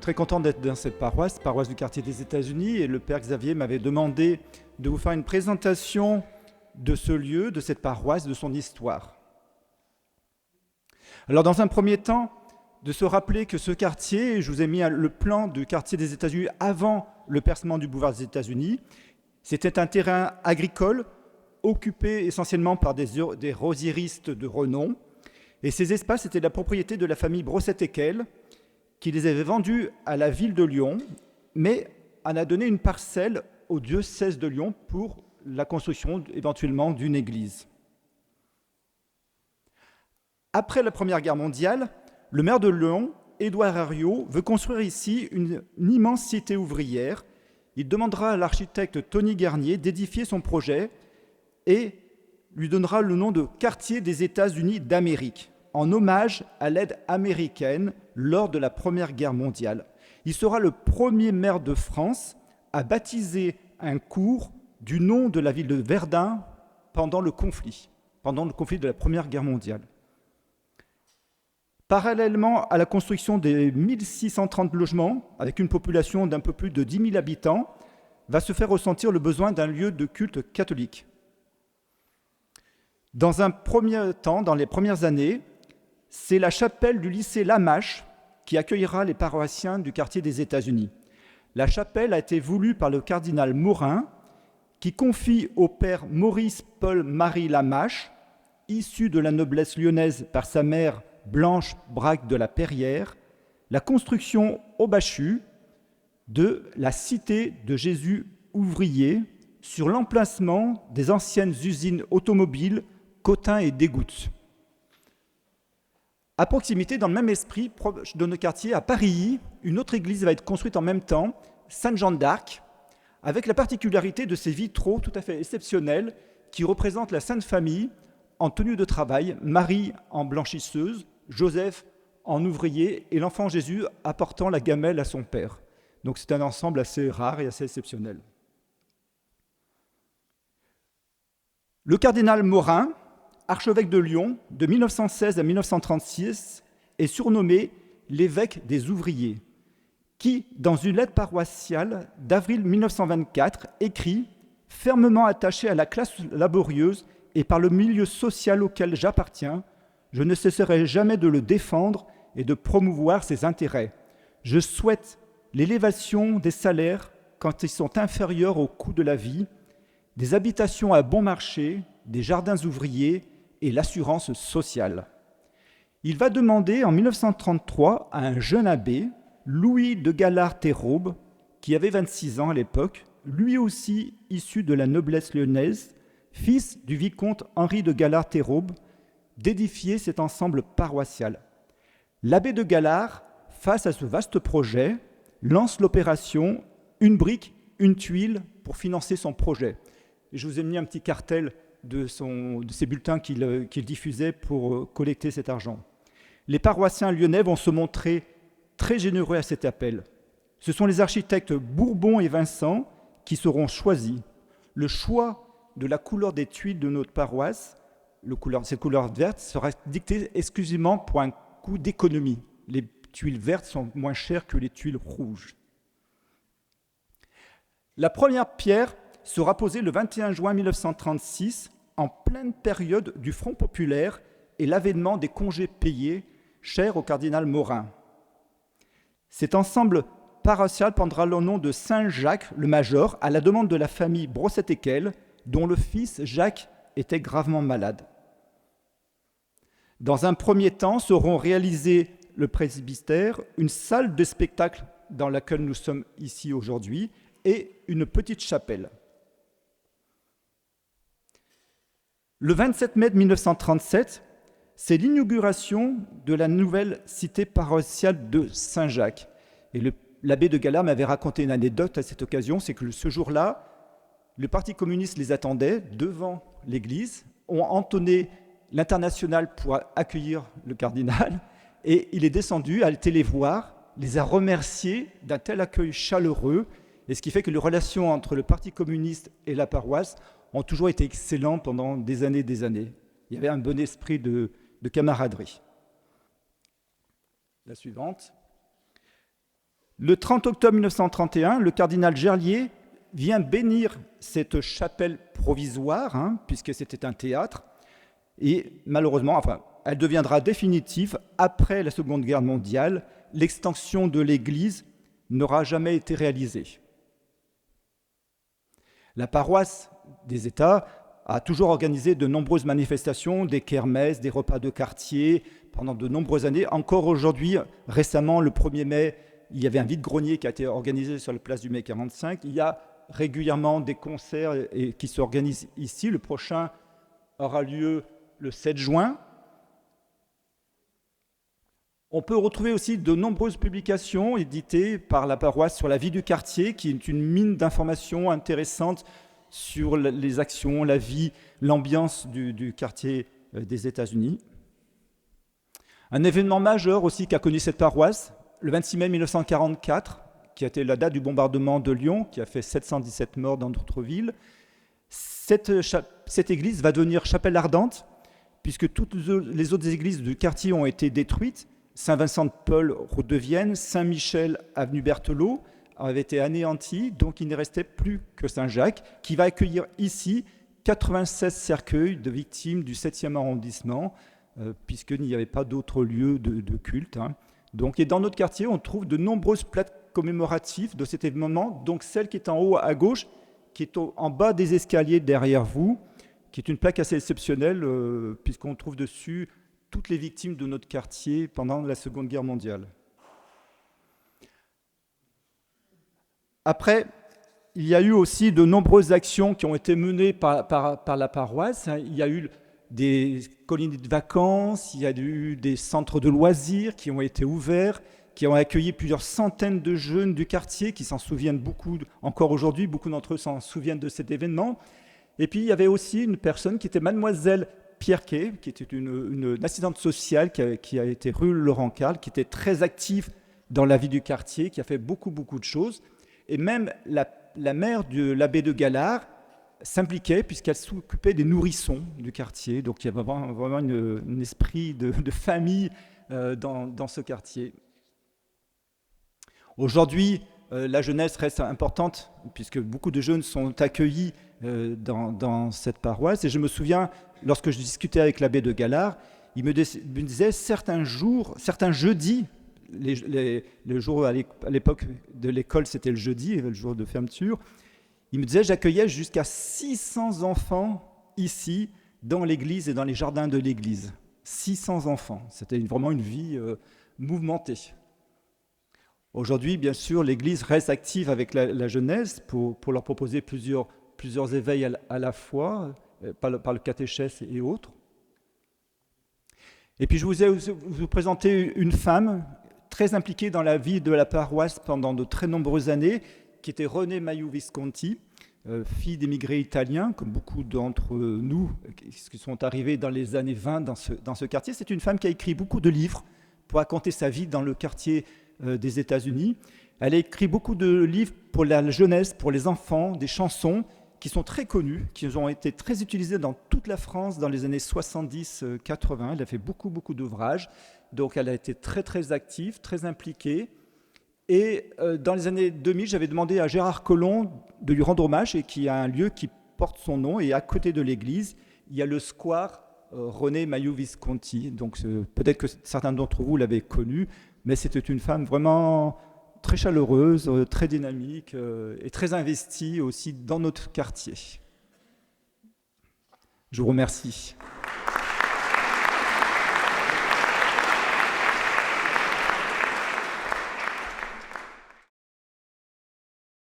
très content d'être dans cette paroisse du quartier des États-Unis, et le Père Xavier m'avait demandé de vous faire une présentation de ce lieu, de cette paroisse, de son histoire. Alors dans un premier temps, de se rappeler que ce quartier, je vous ai mis le plan du quartier des États-Unis avant le percement du boulevard des États-Unis, c'était un terrain agricole occupé essentiellement par des rosieristes de renom, et ces espaces étaient la propriété de la famille Brosset-Ekel, qui les avait vendus à la ville de Lyon, mais en a donné une parcelle au diocèse de Lyon pour la construction éventuellement d'une église. Après la Première Guerre mondiale, le maire de Lyon, Édouard Herriot, veut construire ici une immense cité ouvrière. Il demandera à l'architecte Tony Garnier d'édifier son projet et lui donnera le nom de quartier des États-Unis d'Amérique, en hommage à l'aide américaine lors de la Première Guerre mondiale. Il sera le premier maire de France à baptiser un cours du nom de la ville de Verdun pendant le conflit de la Première Guerre mondiale. Parallèlement à la construction des 1630 logements, avec une population d'un peu plus de 10 000 habitants, va se faire ressentir le besoin d'un lieu de culte catholique. Dans un premier temps, dans les premières années, c'est la chapelle du lycée Lamache qui accueillera les paroissiens du quartier des États-Unis. La chapelle a été voulue par le cardinal Morin, qui confie au père Maurice Paul-Marie Lamache, issu de la noblesse lyonnaise par sa mère Blanche Braque de la Perrière, la construction au Bachut de la cité de Jésus ouvrier sur l'emplacement des anciennes usines automobiles Cotin et Dégout. À proximité, dans le même esprit, proche de nos quartiers, à Paris, une autre église va être construite en même temps, Sainte-Jeanne d'Arc, avec la particularité de ses vitraux tout à fait exceptionnels qui représentent la Sainte Famille en tenue de travail, Marie en blanchisseuse, Joseph en ouvrier et l'enfant Jésus apportant la gamelle à son père. Donc c'est un ensemble assez rare et assez exceptionnel. Le cardinal Morin, archevêque de Lyon de 1916 à 1936, est surnommé l'évêque des ouvriers, qui, dans une lettre paroissiale d'avril 1924, écrit « Fermement attaché à la classe laborieuse et par le milieu social auquel j'appartiens, je ne cesserai jamais de le défendre et de promouvoir ses intérêts. Je souhaite l'élévation des salaires quand ils sont inférieurs au coût de la vie, des habitations à bon marché, des jardins ouvriers et l'assurance sociale. » Il va demander en 1933 à un jeune abbé, Louis de Galard-Théraube, qui avait 26 ans à l'époque, lui aussi issu de la noblesse lyonnaise, fils du vicomte Henri de Galard-Théraube, d'édifier cet ensemble paroissial. L'abbé de Galard, face à ce vaste projet, lance l'opération « Une brique, une tuile » pour financer son projet. Et je vous ai mis un petit cartel de ces bulletins qu'il diffusait pour collecter cet argent. Les paroissiens lyonnais vont se montrer très généreux à cet appel. Ce sont les architectes Bourbon et Vincent qui seront choisis. Le choix de la couleur des tuiles de notre paroisse, cette couleur verte, sera dicté exclusivement pour un coût d'économie. Les tuiles vertes sont moins chères que les tuiles rouges. La première pierre sera posée le 21 juin 1936, en pleine période du Front populaire et l'avènement des congés payés, chers au cardinal Morin. Cet ensemble paroissial prendra le nom de Saint-Jacques le Major à la demande de la famille Brosset-Ekel, dont le fils Jacques était gravement malade. Dans un premier temps seront réalisés le presbytère, une salle de spectacle dans laquelle nous sommes ici aujourd'hui et une petite chapelle. Le 27 mai 1937, c'est l'inauguration de la nouvelle cité paroissiale de Saint-Jacques. Et l'abbé de Galard m'avait raconté une anecdote à cette occasion, c'est que ce jour-là, le Parti communiste les attendait devant l'église, ont entonné l'international pour accueillir le cardinal, et il est descendu, a été les voir, les a remerciés d'un tel accueil chaleureux, et ce qui fait que les relations entre le Parti communiste et la paroisse ont toujours été excellentes pendant des années et des années. Il y avait un bon esprit de camaraderie. La suivante. Le 30 octobre 1931, le cardinal Gerlier vient bénir cette chapelle provisoire, puisque c'était un théâtre, et malheureusement, elle deviendra définitive après la Seconde Guerre mondiale. L'extension de l'église n'aura jamais été réalisée. La paroisse des États a toujours organisé de nombreuses manifestations, des kermesses, des repas de quartier pendant de nombreuses années. Encore aujourd'hui, récemment, le 1er mai, il y avait un vide-grenier qui a été organisé sur la place du Mai 45. Il y a régulièrement des concerts qui s'organisent ici. Le prochain aura lieu le 7 juin. On peut retrouver aussi de nombreuses publications éditées par la paroisse sur la vie du quartier, qui est une mine d'informations intéressantes sur les actions, la vie, l'ambiance du quartier des États-Unis. Un événement majeur aussi qu'a connu cette paroisse, le 26 mai 1944, qui a été la date du bombardement de Lyon, qui a fait 717 morts dans d'autres villes. Cette église va devenir chapelle ardente, puisque toutes les autres églises du quartier ont été détruites. Saint-Vincent-de-Paul, route de Vienne, Saint-Michel, avenue Berthelot, avait été anéanti, donc il ne restait plus que Saint-Jacques, qui va accueillir ici 96 cercueils de victimes du 7e arrondissement, puisqu'il n'y avait pas d'autres lieux de culte. Donc, et dans notre quartier, on trouve de nombreuses plaques commémoratives de cet événement, donc celle qui est en haut à gauche, qui est en bas des escaliers derrière vous, qui est une plaque assez exceptionnelle, puisqu'on trouve dessus toutes les victimes de notre quartier pendant la Seconde Guerre mondiale. Après, il y a eu aussi de nombreuses actions qui ont été menées par la paroisse. Il y a eu des colonies de vacances, il y a eu des centres de loisirs qui ont été ouverts, qui ont accueilli plusieurs centaines de jeunes du quartier qui s'en souviennent beaucoup, encore aujourd'hui, beaucoup d'entre eux s'en souviennent de cet événement. Et puis il y avait aussi une personne qui était mademoiselle Pierquet, qui était une assistante sociale qui a été rue Laurent-Carle, qui était très active dans la vie du quartier, qui a fait beaucoup de choses. Et même la mère de l'abbé de Galard s'impliquait puisqu'elle s'occupait des nourrissons du quartier. Donc il y avait vraiment un esprit de famille dans ce quartier. Aujourd'hui, la jeunesse reste importante puisque beaucoup de jeunes sont accueillis dans cette paroisse. Et je me souviens, lorsque je discutais avec l'abbé de Galard, il me disait certains jeudis, le jour à l'époque de l'école, c'était le jeudi, le jour de fermeture, il me disait j'accueillais jusqu'à 600 enfants ici, dans l'église et dans les jardins de l'église. 600 enfants, c'était vraiment une vie mouvementée. Aujourd'hui, bien sûr, l'église reste active avec la jeunesse pour leur proposer plusieurs éveils à la fois, par le catéchèse et autres. Et puis je vous présenter une femme très impliquée dans la vie de la paroisse pendant de très nombreuses années, qui était Renée Mailloux-Visconti, fille d'émigrés italiens, comme beaucoup d'entre nous qui sont arrivés dans les années 20 dans ce quartier. C'est une femme qui a écrit beaucoup de livres pour raconter sa vie dans le quartier des États-Unis. Elle a écrit beaucoup de livres pour la jeunesse, pour les enfants, des chansons qui sont très connues, qui ont été très utilisées dans toute la France dans les années 70-80. Elle a fait beaucoup d'ouvrages. Donc elle a été très active, très impliquée. Et dans les années 2000, j'avais demandé à Gérard Collomb de lui rendre hommage et qu'il y a un lieu qui porte son nom. Et à côté de l'église, il y a le square Renée Mailloux-Visconti. Donc peut-être que certains d'entre vous l'avaient connue, mais c'était une femme vraiment très chaleureuse, très dynamique et très investie aussi dans notre quartier. Je vous remercie.